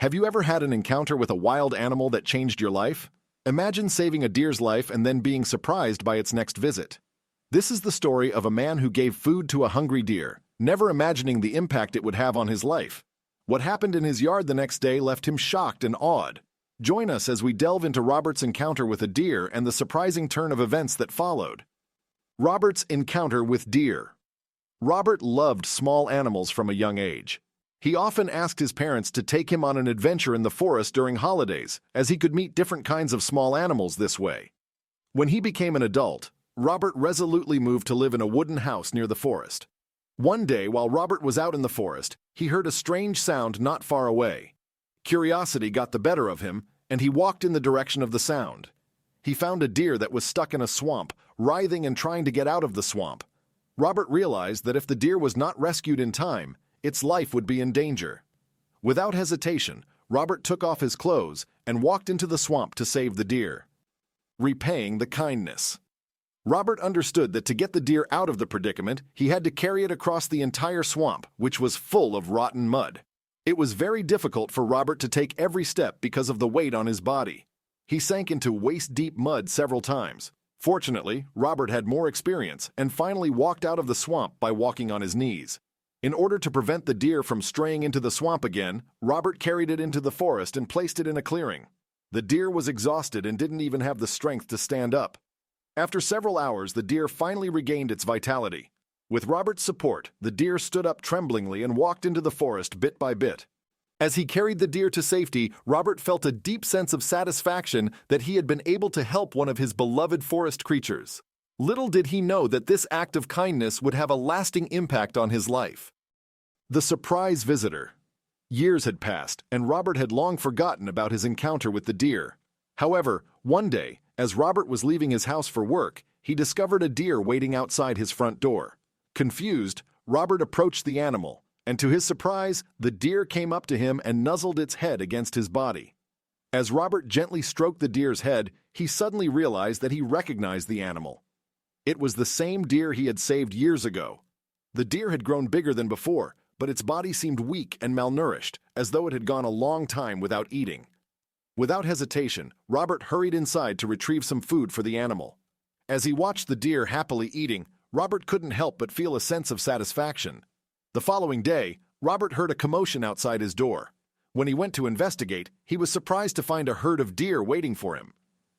Have you ever had an encounter with a wild animal that changed your life? Imagine saving a deer's life and then being surprised by its next visit. This is the story of a man who gave food to a hungry deer, never imagining the impact it would have on his life. What happened in his yard the next day left him shocked and awed. Join us as we delve into Robert's encounter with a deer and the surprising turn of events that followed. Robert's encounter with deer. Robert loved small animals from a young age. He often asked his parents to take him on an adventure in the forest during holidays, as he could meet different kinds of small animals this way. When he became an adult, Robert resolutely moved to live in a wooden house near the forest. One day, while Robert was out in the forest, he heard a strange sound not far away. Curiosity got the better of him, and he walked in the direction of the sound. He found a deer that was stuck in a swamp, writhing and trying to get out of the swamp. Robert realized that if the deer was not rescued in time, its life would be in danger. Without hesitation, Robert took off his clothes and walked into the swamp to save the deer. Repaying the kindness. Robert understood that to get the deer out of the predicament, he had to carry it across the entire swamp, which was full of rotten mud. It was very difficult for Robert to take every step because of the weight on his body. He sank into waist-deep mud several times. Fortunately, Robert had more experience and finally walked out of the swamp by walking on his knees. In order to prevent the deer from straying into the swamp again, Robert carried it into the forest and placed it in a clearing. The deer was exhausted and didn't even have the strength to stand up. After several hours, the deer finally regained its vitality. With Robert's support, the deer stood up tremblingly and walked into the forest bit by bit. As he carried the deer to safety, Robert felt a deep sense of satisfaction that he had been able to help one of his beloved forest creatures. Little did he know that this act of kindness would have a lasting impact on his life. The surprise visitor. Years had passed, and Robert had long forgotten about his encounter with the deer. However, one day, as Robert was leaving his house for work, he discovered a deer waiting outside his front door. Confused, Robert approached the animal, and to his surprise, the deer came up to him and nuzzled its head against his body. As Robert gently stroked the deer's head, he suddenly realized that he recognized the animal. It was the same deer he had saved years ago. The deer had grown bigger than before, but its body seemed weak and malnourished, as though it had gone a long time without eating. Without hesitation, Robert hurried inside to retrieve some food for the animal. As he watched the deer happily eating, Robert couldn't help but feel a sense of satisfaction. The following day, Robert heard a commotion outside his door. When he went to investigate, he was surprised to find a herd of deer waiting for him.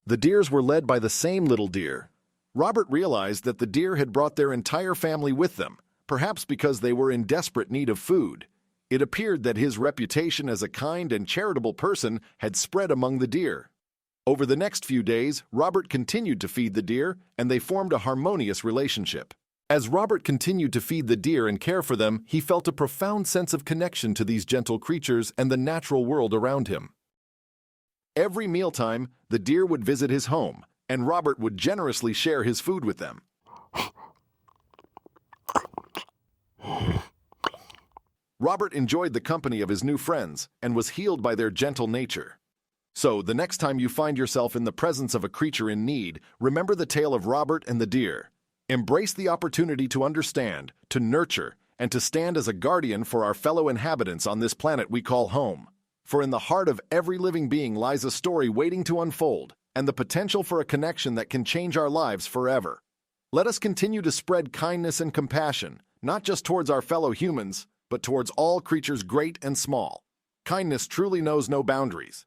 The deers were led by the same little deer. Robert realized that the deer had brought their entire family with them, perhaps because they were in desperate need of food. It appeared that his reputation as a kind and charitable person had spread among the deer. Over the next few days, Robert continued to feed the deer, and they formed a harmonious relationship. As Robert continued to feed the deer and care for them, he felt a profound sense of connection to these gentle creatures and the natural world around him. Every mealtime, the deer would visit his home, and Robert would generously share his food with them. Robert enjoyed the company of his new friends and was healed by their gentle nature. So, the next time you find yourself in the presence of a creature in need, remember the tale of Robert and the deer. Embrace the opportunity to understand, to nurture, and to stand as a guardian for our fellow inhabitants on this planet we call home. For in the heart of every living being lies a story waiting to unfold, and the potential for a connection that can change our lives forever. Let us continue to spread kindness and compassion, not just towards our fellow humans, but towards all creatures great and small. Kindness truly knows no boundaries.